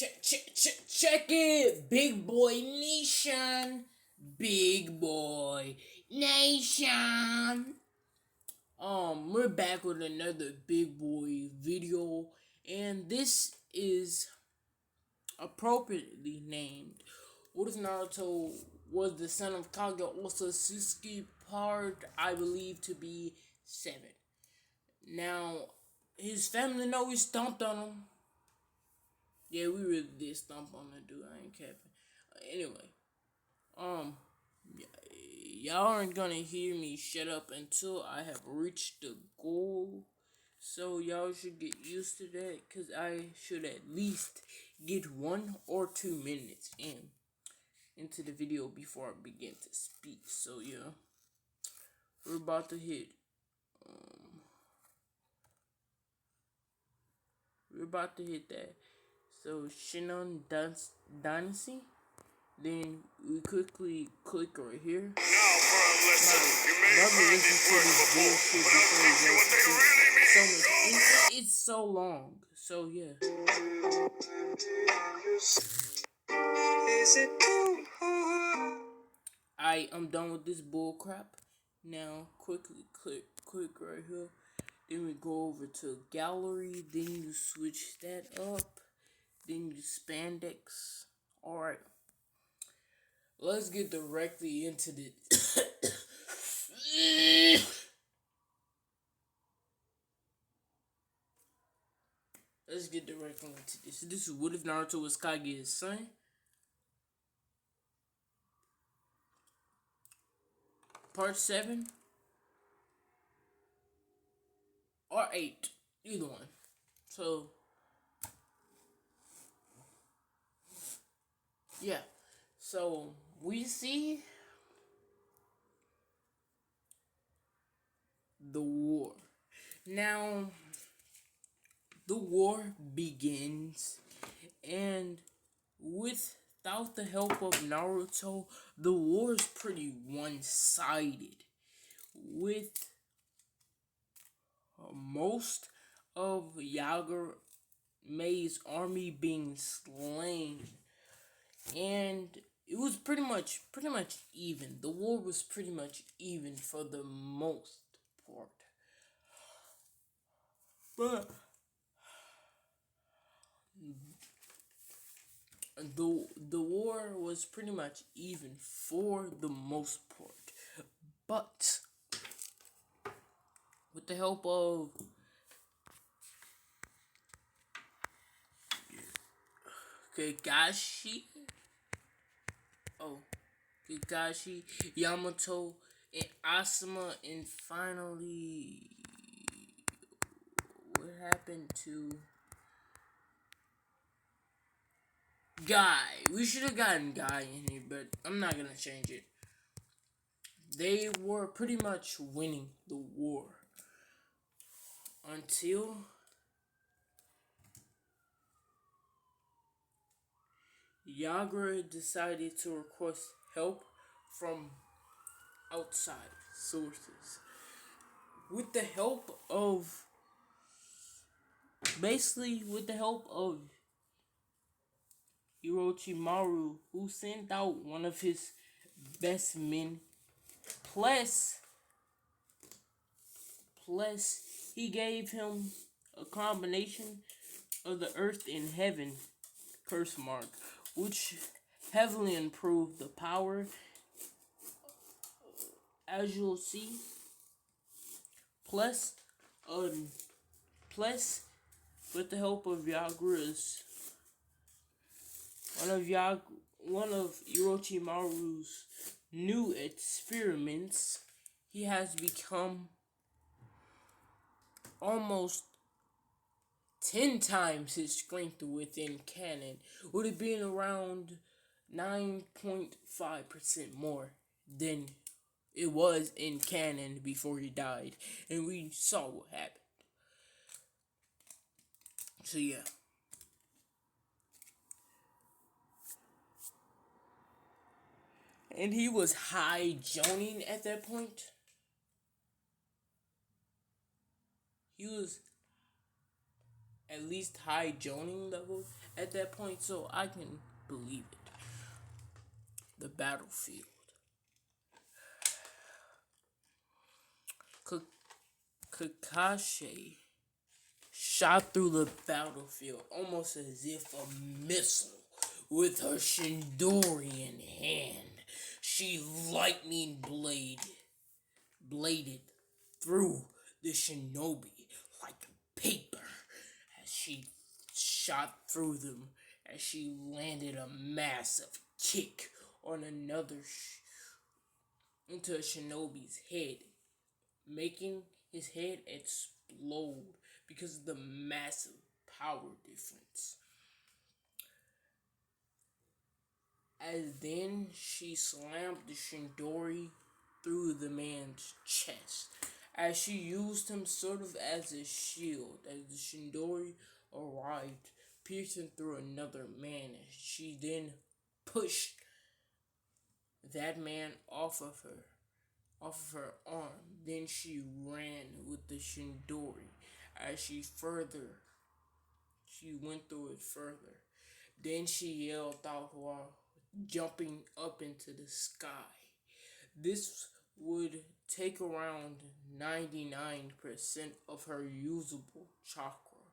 Check it, big boy nation, big boy nation. We're back with another big boy video, and this is appropriately named. What if Naruto was the son of Kaguya, also Suzuki, part I believe to be 7. Now, his family know we stomped on him. Yeah, we really did stomp on that dude. I ain't capping. Anyway, um, y'all aren't gonna hear me shut up until I have reached the goal. So y'all should get used to that, cause I should at least get 1 or 2 minutes into the video before I begin to speak. So yeah, we're about to hit. We're about to hit that. So Shinon Dynasty. Then we quickly click right here. Now for a lesson, you may have heard these words before, but I'll teach you what they really mean. So it's so long. So yeah. I'm done with this bull crap. Now quickly click right here. Then we go over to gallery. Then you switch that up. Then you spandex. Alright. Let's get directly into this. Let's get directly into this. This is What If Naruto Was Kaguya's son? Part 7 or 8, either one. So yeah. So we see the war. Now the war begins, and without the help of Naruto, the war is pretty one-sided, with most of Yagura's army being slain, and it was pretty much even. The war was pretty much even for the most part. But the war was pretty much even for the most part. But with the help of Kakashi, Yamato, and Asuma, and finally, what happened to Guy? We should have gotten Guy in here, but I'm not gonna change it. They were pretty much winning the war until Yagura decided to request help from outside sources. With the help of Orochimaru, who sent out one of his best men, plus he gave him a combination of the earth and heaven curse mark, which heavily improved the power, as you'll see. Plus with the help of one of Orochimaru's new experiments, he has become almost 10 times his strength within canon, would have been around 9.5% more than it was in canon before he died, and we saw what happened. So yeah. And he was high joning at that point. He was at least high joning level at that point, so I can believe it. The battlefield. Kakashi shot through the battlefield almost as if a missile. With her Shindori in hand, she lightning bladed through the shinobi like paper as she shot through them as she landed a massive kick on into a shinobi's head, making his head explode because of the massive power difference. As then she slammed the Shindori through the man's chest, as she used him sort of as a shield, as the Shindori arrived, piercing through another man, as she then pushed that man off of her arm. Then she ran with the Shindori as she went through it further. Then she yelled out while jumping up into the sky. This would take around 99% of her usable chakra.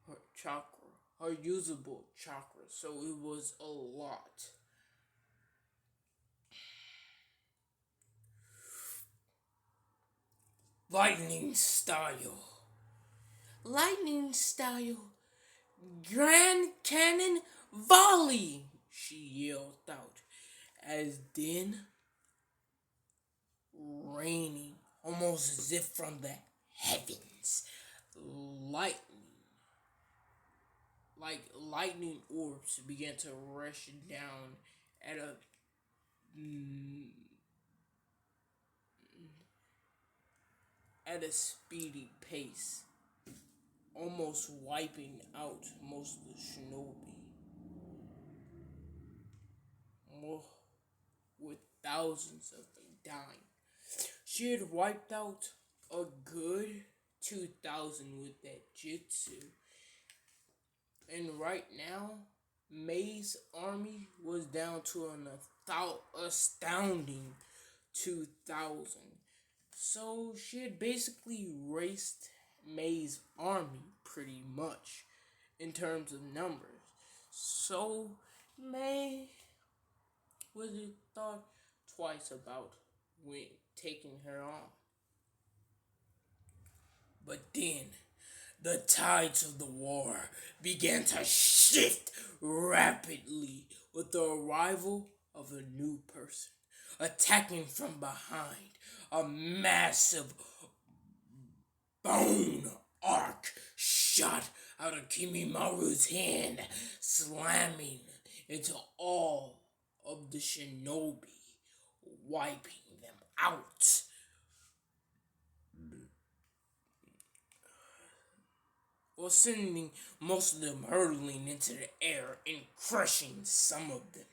Her chakra. Her usable chakra. So it was a lot. Lightning style. Lightning style. Grand Cannon Volley, she yelled out, as then raining almost as if from the heavens, lightning, like lightning orbs began to rush down at a speedy pace, almost wiping out most of the shinobi. With thousands of them dying. She had wiped out a good 2,000 with that jutsu. And right now, May's army was down to an astounding 2,000. So she had basically raced May's army pretty much in terms of numbers. So May was it thought twice about when taking her on. But then the tides of the war began to shift rapidly with the arrival of a new person, attacking from behind. A massive bone arc shot out of Kimimaru's hand, slamming into all of the shinobi, wiping them out. Or sending most of them hurtling into the air and crushing some of them.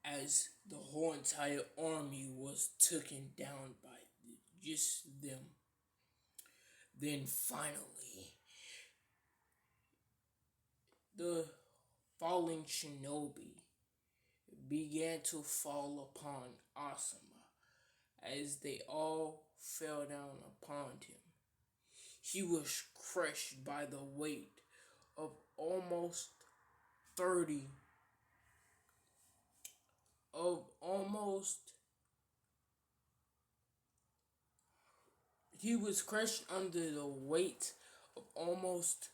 As the whole entire army was taken down by just them. Then finally, the falling shinobi began to fall upon Asuma as they all fell down upon him. He was crushed by the weight of almost 30 of almost he was crushed under the weight of almost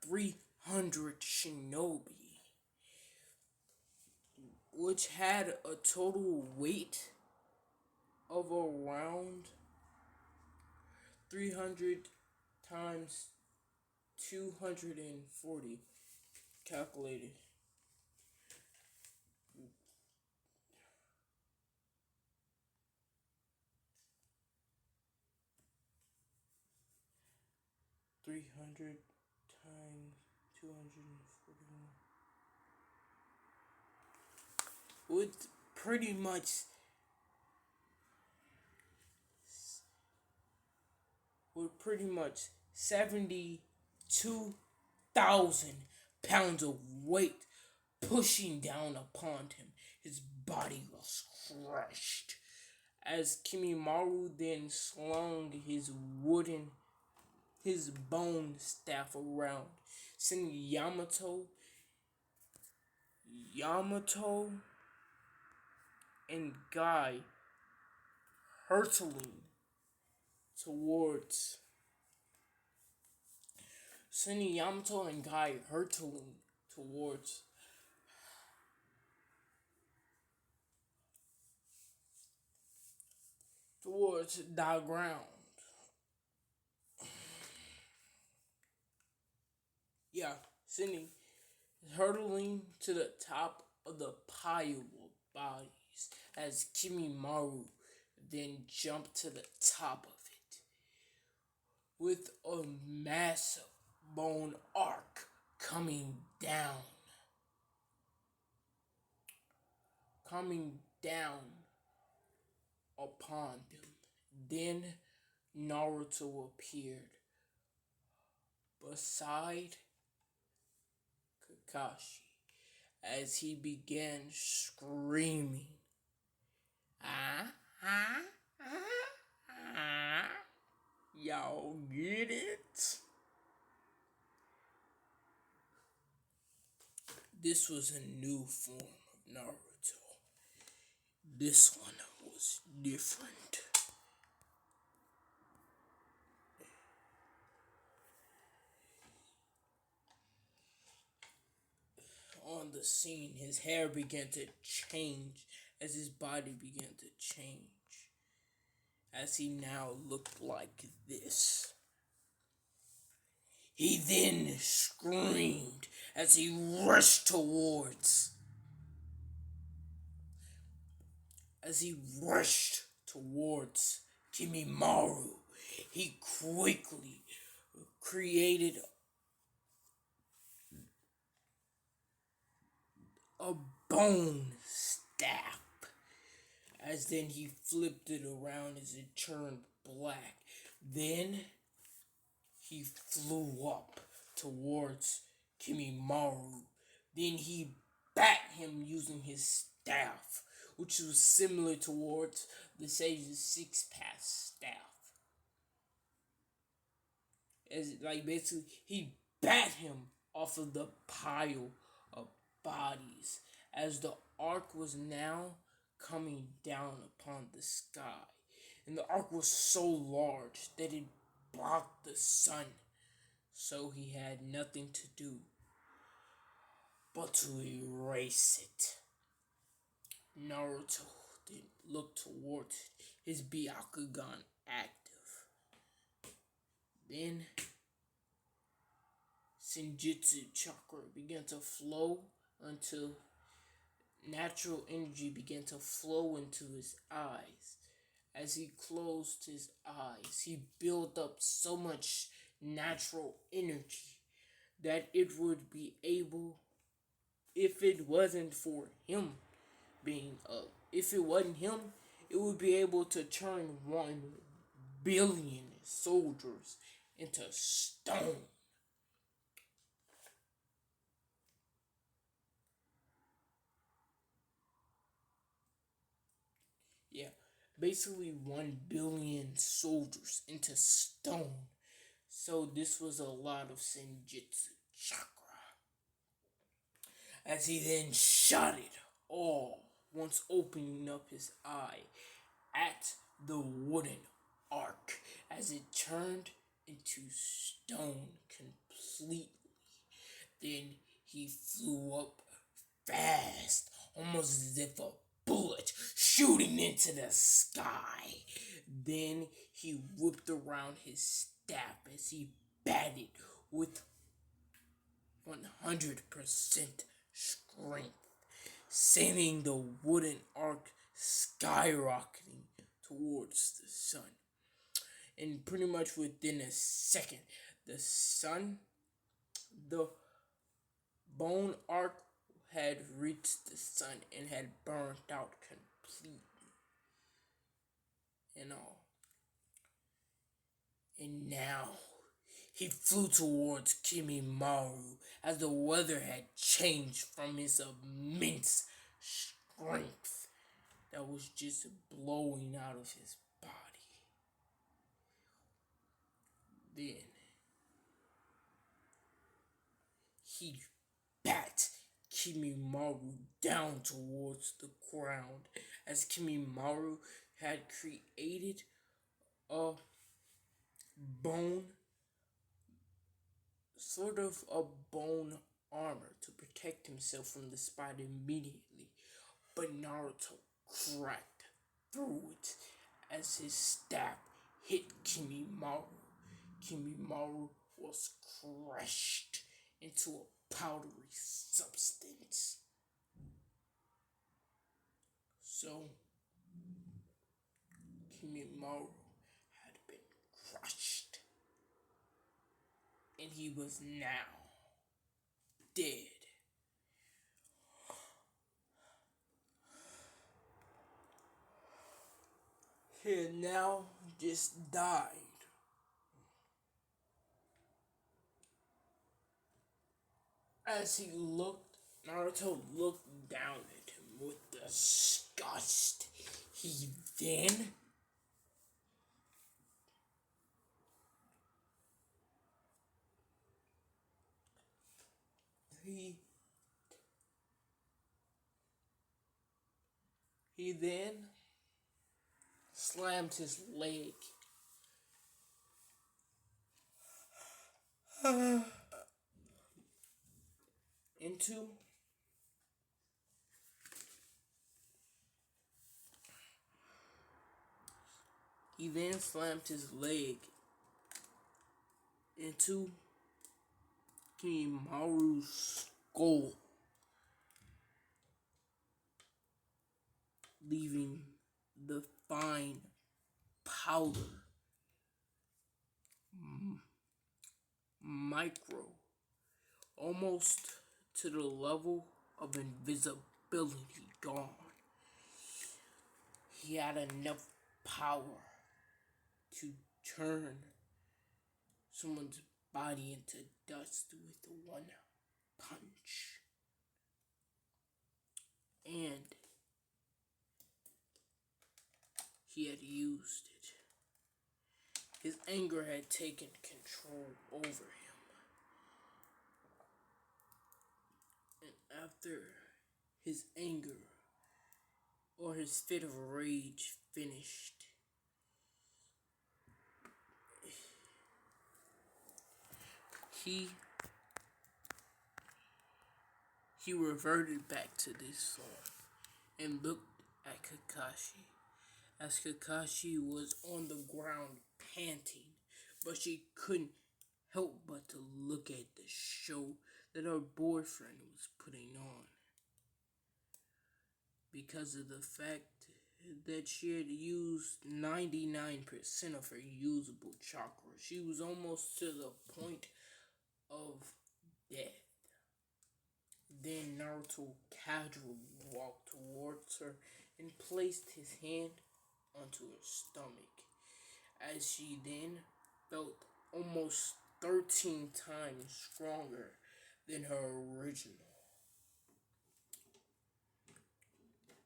300 shinobi, which had a total weight of around 300 times 240 calculated. $300 times 241 would pretty much with pretty much 72,000 pounds of weight pushing down upon him. His body was crushed as Kimimaru then slung his bone staff around, sending Yamato and Guy hurtling towards sending Yamato and Guy hurtling towards the ground. Yeah, sending hurtling to the top of the pile of bodies as Kimimaru then jumped to the top of it with a massive bone arc coming down upon them. Then Naruto appeared beside Kakashi as he began screaming, ah, ah, ah, ah. Y'all get it? This was a new form of Naruto. This one was different. On the scene, his hair began to change as his body began to change. As he now looked like this. He then screamed as he rushed towards Kimimaru. He quickly created a bone staff as then he flipped it around as it turned black. Then he flew up towards Kimimaru. Then he bat him using his staff, which was similar towards the Sage's six-path staff. As basically he bat him off of the pile of bodies as the arc was now coming down upon the sky. And the arc was so large that it blocked the sun. So he had nothing to do but to erase it. Naruto then looked towards his Byakugan active. Then Senjutsu chakra began to flow until natural energy began to flow into his eyes. As he closed his eyes, he built up so much natural energy that it would be able, if it wasn't for him being up, if it wasn't him, it would be able to turn 1 billion soldiers into stone. Yeah, basically 1 billion soldiers into stone. So this was a lot of Senjutsu chakra. As he then shot it all, once opening up his eye at the wooden arc as it turned into stone completely. Then he flew up fast, almost as if a bullet shooting into the sky. Then he whipped around his staff as he batted with 100% strength, sending the wooden arc skyrocketing towards the sun. And pretty much within a second, the bone arc had reached the sun and had burnt out completely and all. And now he flew towards Kimimaru as the weather had changed from his immense strength that was just blowing out of his body. Then he bat Kimimaru down towards the ground as Kimimaru had created a bone, sort of a bone armor to protect himself from the spider immediately. But Naruto cracked through it as his stab hit Kimimaru. Kimimaru was crushed into a powdery substance. So, Kimimaru had been crushed, and he was now dead. He had now just died. As he looked, Naruto looked down at him with disgust. He then he he then slammed his leg into he then slammed his leg into Kimaru's skull, leaving the fine powder micro almost to the level of invisibility gone. He had enough power to turn someone's body into dust with one punch. And he had used it. His anger had taken control over him. And after his anger or his fit of rage finished, he reverted back to this song and looked at Kakashi as Kakashi was on the ground panting, but she couldn't help but to look at the show that her boyfriend was putting on because of the fact that she had used 99% of her usable chakra. She was almost to the point of death. Then Naruto casually walked towards her and placed his hand onto her stomach, as she then felt almost 13 times stronger than her original.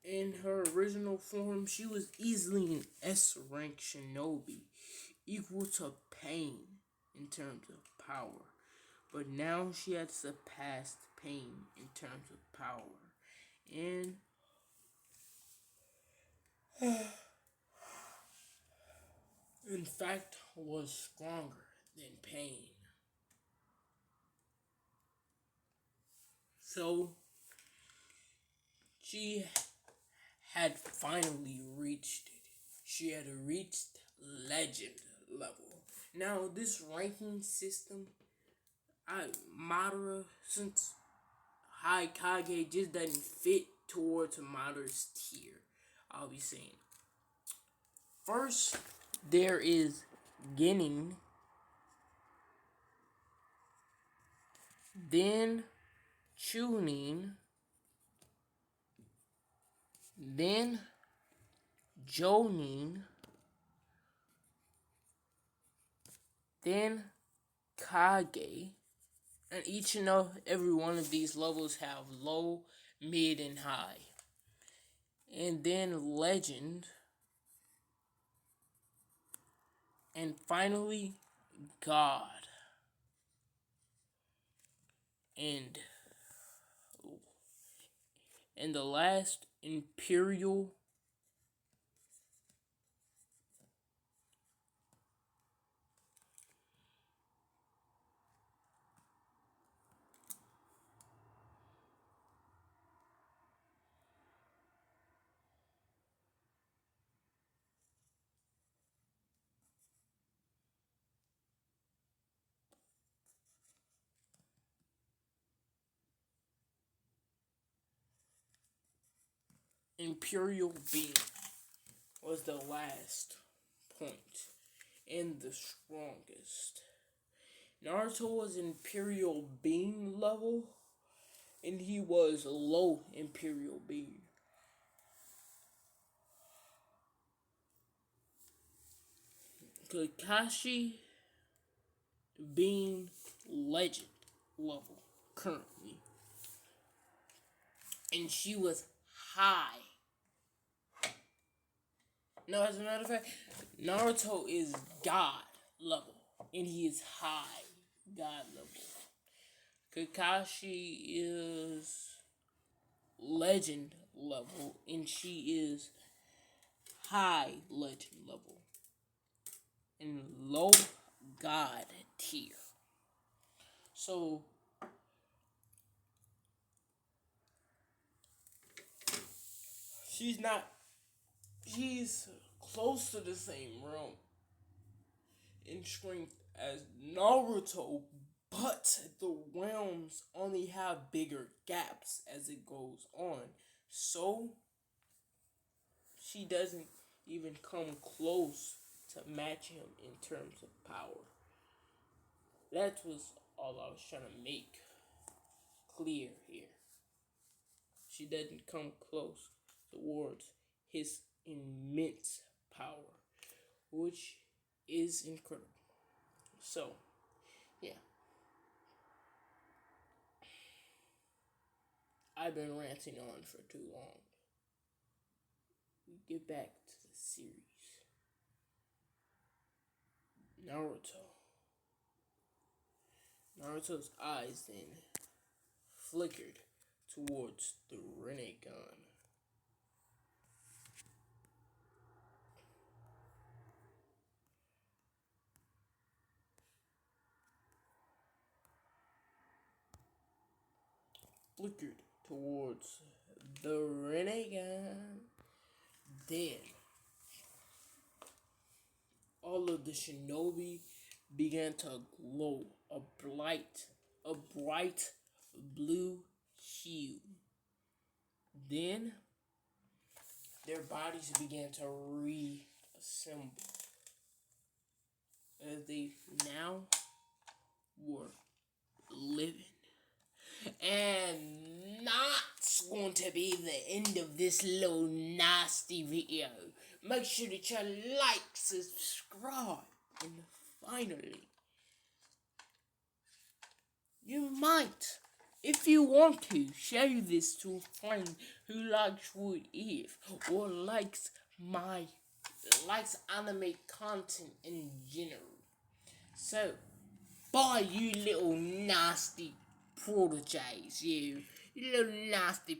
In her original form, she was easily an S rank shinobi, equal to Pain in terms of power. But now she had surpassed Pain in terms of power. And in fact was stronger than Pain. So she had finally reached it. She had reached legend level. Now this ranking system, Madara, since High Kage just doesn't fit towards Madara's tier, I'll be saying. First, there is Genin, then Chunin, then Jonin, then Kage, and each and every one of these levels have low, mid, and high. And then Legend, and finally God. And the last, Imperial. Imperial being was the last point and the strongest. Naruto was Imperial being level, and he was low Imperial being. Kakashi being legend level currently, and she was high. No, as a matter of fact, Naruto is God level, and he is high God level. Kakashi is legend level, and she is high legend level, and low God tier. So she's not. She's close to the same realm in strength as Naruto, but the realms only have bigger gaps as it goes on. So she doesn't even come close to match him in terms of power. That was all I was trying to make clear here. She doesn't come close towards his immense power, which is incredible. So, yeah. I've been ranting on for too long. We get back to the series. Naruto. Naruto's eyes then flickered towards the Rinnegan. Flickered towards the Rinnegan. Then all of the shinobi began to glow a bright blue hue. Then their bodies began to reassemble as they now were living. And that's going to be the end of this little nasty video. Make sure that you like, subscribe, and finally, you might, if you want to, share this to a friend who likes Wood Eve or likes anime content in general. So, bye, you little nasty proteges, you little nasty